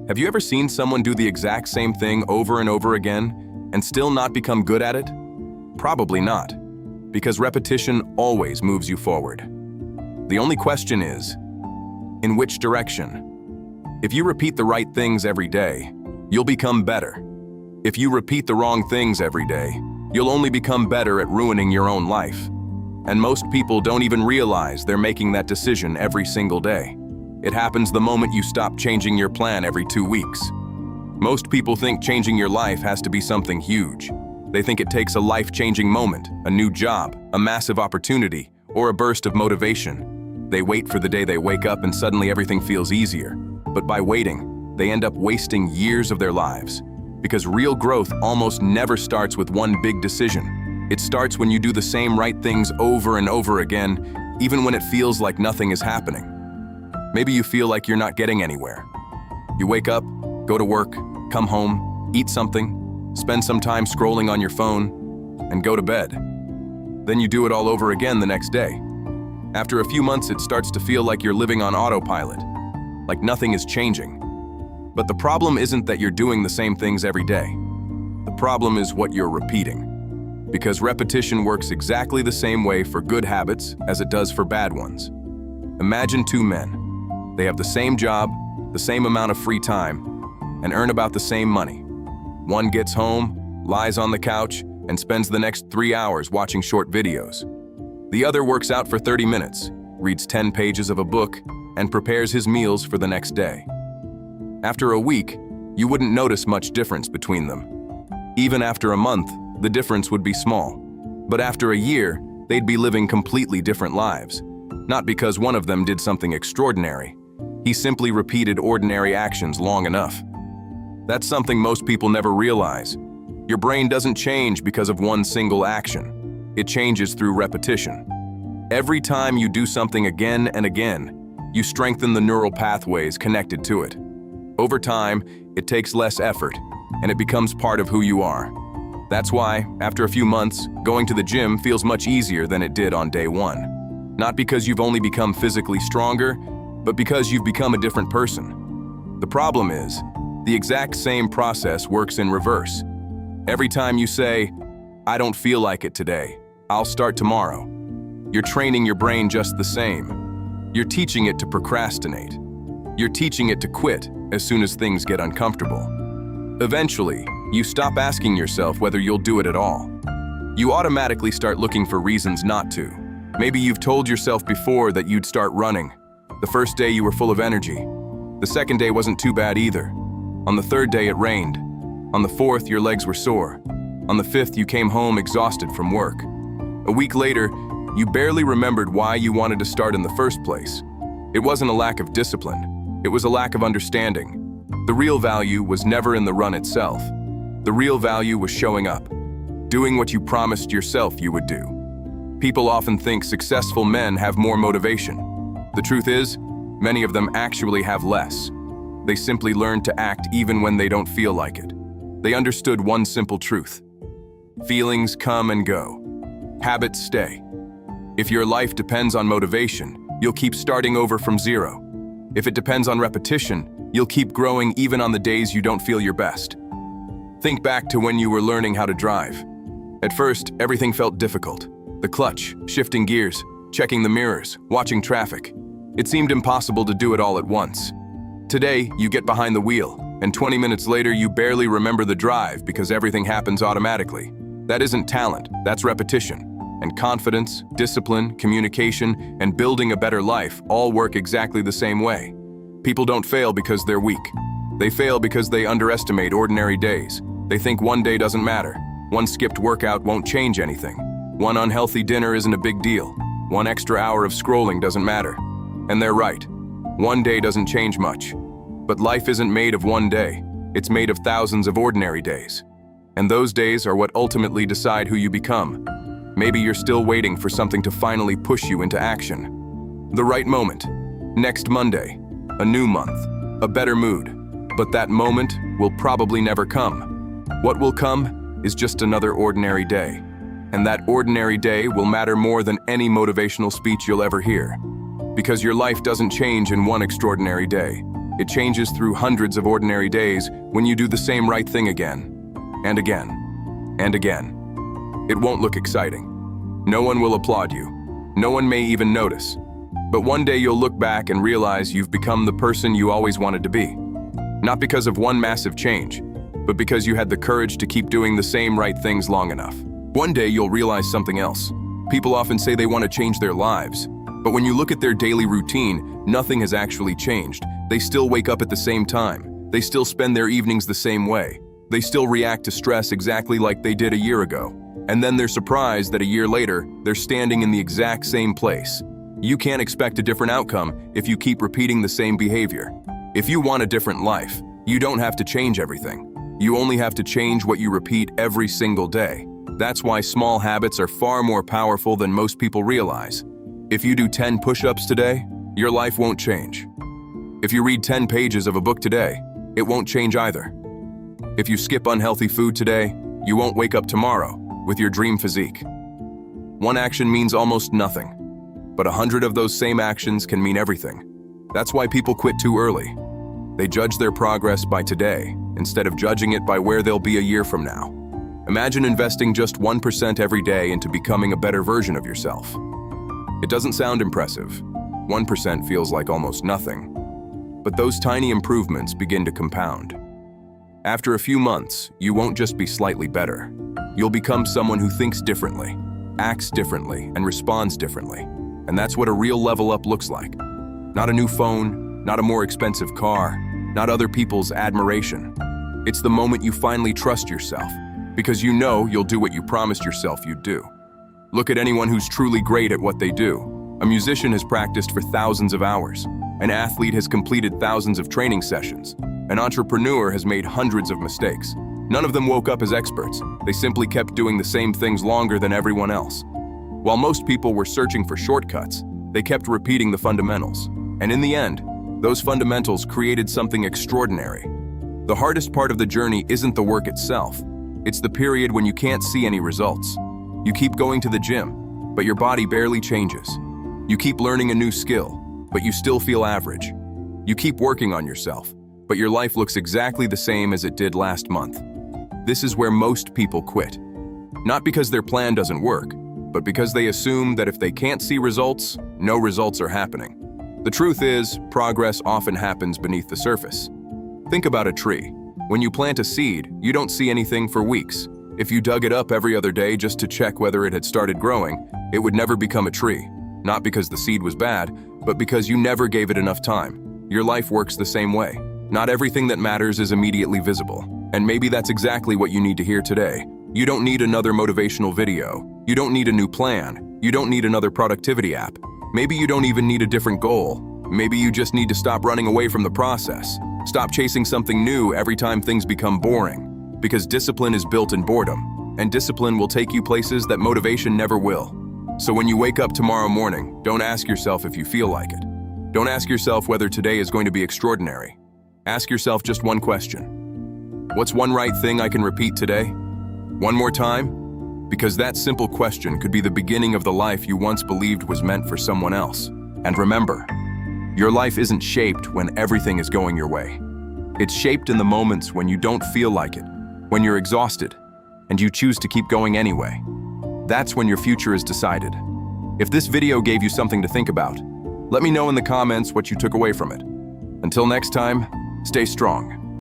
Have you ever seen someone do the exact same thing over and over again and still not become good at it? Probably not, because repetition always moves you forward. The only question is, in which direction? If you repeat the right things every day, you'll become better. If you repeat the wrong things every day, you'll only become better at ruining your own life. And most people don't even realize they're making that decision every single day. It happens the moment you stop changing your plan every 2 weeks. Most people think changing your life has to be something huge. They think it takes a life-changing moment, a new job, a massive opportunity, or a burst of motivation. They wait for the day they wake up and suddenly everything feels easier. But by waiting, they end up wasting years of their lives. Because real growth almost never starts with one big decision. It starts when you do the same right things over and over again, even when it feels like nothing is happening. Maybe you feel like you're not getting anywhere. You wake up, go to work, come home, eat something, spend some time scrolling on your phone, and go to bed. Then you do it all over again the next day. After a few months, it starts to feel like you're living on autopilot, like nothing is changing. But the problem isn't that you're doing the same things every day. The problem is what you're repeating. Because repetition works exactly the same way for good habits as it does for bad ones. Imagine 2 men. They have the same job, the same amount of free time, and earn about the same money. One gets home, lies on the couch, and spends the next 3 hours watching short videos. The other works out for 30 minutes, reads 10 pages of a book, and prepares his meals for the next day. After a week, you wouldn't notice much difference between them. Even after a month, the difference would be small. But after a year, they'd be living completely different lives. Not because one of them did something extraordinary. He simply repeated ordinary actions long enough. That's something most people never realize. Your brain doesn't change because of one single action. It changes through repetition. Every time you do something again and again, you strengthen the neural pathways connected to it. Over time, it takes less effort, and it becomes part of who you are. That's why, after a few months, going to the gym feels much easier than it did on day 1. Not because you've only become physically stronger, but because you've become a different person. The problem is, the exact same process works in reverse. Every time you say, "I don't feel like it today, I'll start tomorrow," you're training your brain just the same. You're teaching it to procrastinate. You're teaching it to quit as soon as things get uncomfortable. Eventually, you stop asking yourself whether you'll do it at all. You automatically start looking for reasons not to. Maybe you've told yourself before that you'd start running. The first day you were full of energy. The second day wasn't too bad either. On the third day it rained. On the fourth your legs were sore. On the fifth you came home exhausted from work. A week later, you barely remembered why you wanted to start in the first place. It wasn't a lack of discipline. It was a lack of understanding. The real value was never in the run itself. The real value was showing up, doing what you promised yourself you would do. People often think successful men have more motivation. The truth is, many of them actually have less. They simply learned to act even when they don't feel like it. They understood one simple truth. Feelings come and go. Habits stay. If your life depends on motivation, you'll keep starting over from zero. If it depends on repetition, you'll keep growing even on the days you don't feel your best. Think back to when you were learning how to drive. At first, everything felt difficult. The clutch, shifting gears, checking the mirrors, watching traffic. It seemed impossible to do it all at once. Today, you get behind the wheel, and 20 minutes later you barely remember the drive because everything happens automatically. That isn't talent, that's repetition. And confidence, discipline, communication, and building a better life all work exactly the same way. People don't fail because they're weak. They fail because they underestimate ordinary days. They think one day doesn't matter. One skipped workout won't change anything. One unhealthy dinner isn't a big deal. One extra hour of scrolling doesn't matter. And they're right. One day doesn't change much. But life isn't made of one day. It's made of thousands of ordinary days. And those days are what ultimately decide who you become. Maybe you're still waiting for something to finally push you into action. The right moment. Next Monday. A new month. A better mood. But that moment will probably never come. What will come is just another ordinary day. And that ordinary day will matter more than any motivational speech you'll ever hear. Because your life doesn't change in one extraordinary day. It changes through hundreds of ordinary days when you do the same right thing again, and again, and again. It won't look exciting. No one will applaud you. No one may even notice. But one day you'll look back and realize you've become the person you always wanted to be. Not because of one massive change, but because you had the courage to keep doing the same right things long enough. One day you'll realize something else. People often say they want to change their lives, but when you look at their daily routine, nothing has actually changed. They still wake up at the same time. They still spend their evenings the same way. They still react to stress exactly like they did a year ago. And then they're surprised that a year later, they're standing in the exact same place. You can't expect a different outcome if you keep repeating the same behavior. If you want a different life, you don't have to change everything. You only have to change what you repeat every single day. That's why small habits are far more powerful than most people realize. If you do 10 push-ups today, your life won't change. If you read 10 pages of a book today, it won't change either. If you skip unhealthy food today, you won't wake up tomorrow with your dream physique. One action means almost nothing, but 100 of those same actions can mean everything. That's why people quit too early. They judge their progress by today, instead of judging it by where they'll be a year from now. Imagine investing just 1% every day into becoming a better version of yourself. It doesn't sound impressive. 1% feels like almost nothing. But those tiny improvements begin to compound. After a few months, you won't just be slightly better. You'll become someone who thinks differently, acts differently, and responds differently. And that's what a real level up looks like. Not a new phone, not a more expensive car, not other people's admiration. It's the moment you finally trust yourself, because you know you'll do what you promised yourself you'd do. Look at anyone who's truly great at what they do. A musician has practiced for thousands of hours. An athlete has completed thousands of training sessions. An entrepreneur has made hundreds of mistakes. None of them woke up as experts. They simply kept doing the same things longer than everyone else. While most people were searching for shortcuts, they kept repeating the fundamentals. And in the end, those fundamentals created something extraordinary. The hardest part of the journey isn't the work itself. It's the period when you can't see any results. You keep going to the gym, but your body barely changes. You keep learning a new skill, but you still feel average. You keep working on yourself, but your life looks exactly the same as it did last month. This is where most people quit. Not because their plan doesn't work, but because they assume that if they can't see results, no results are happening. The truth is, progress often happens beneath the surface. Think about a tree. When you plant a seed, you don't see anything for weeks. If you dug it up every other day just to check whether it had started growing, it would never become a tree. Not because the seed was bad, but because you never gave it enough time. Your life works the same way. Not everything that matters is immediately visible. And maybe that's exactly what you need to hear today. You don't need another motivational video. You don't need a new plan. You don't need another productivity app. Maybe you don't even need a different goal. Maybe you just need to stop running away from the process. Stop chasing something new every time things become boring. Because discipline is built in boredom, and discipline will take you places that motivation never will. So when you wake up tomorrow morning, don't ask yourself if you feel like it. Don't ask yourself whether today is going to be extraordinary. Ask yourself just one question. What's one right thing I can repeat today? One more time? Because that simple question could be the beginning of the life you once believed was meant for someone else. And remember, your life isn't shaped when everything is going your way. It's shaped in the moments when you don't feel like it, when you're exhausted, and you choose to keep going anyway. That's when your future is decided. If this video gave you something to think about, let me know in the comments what you took away from it. Until next time, stay strong.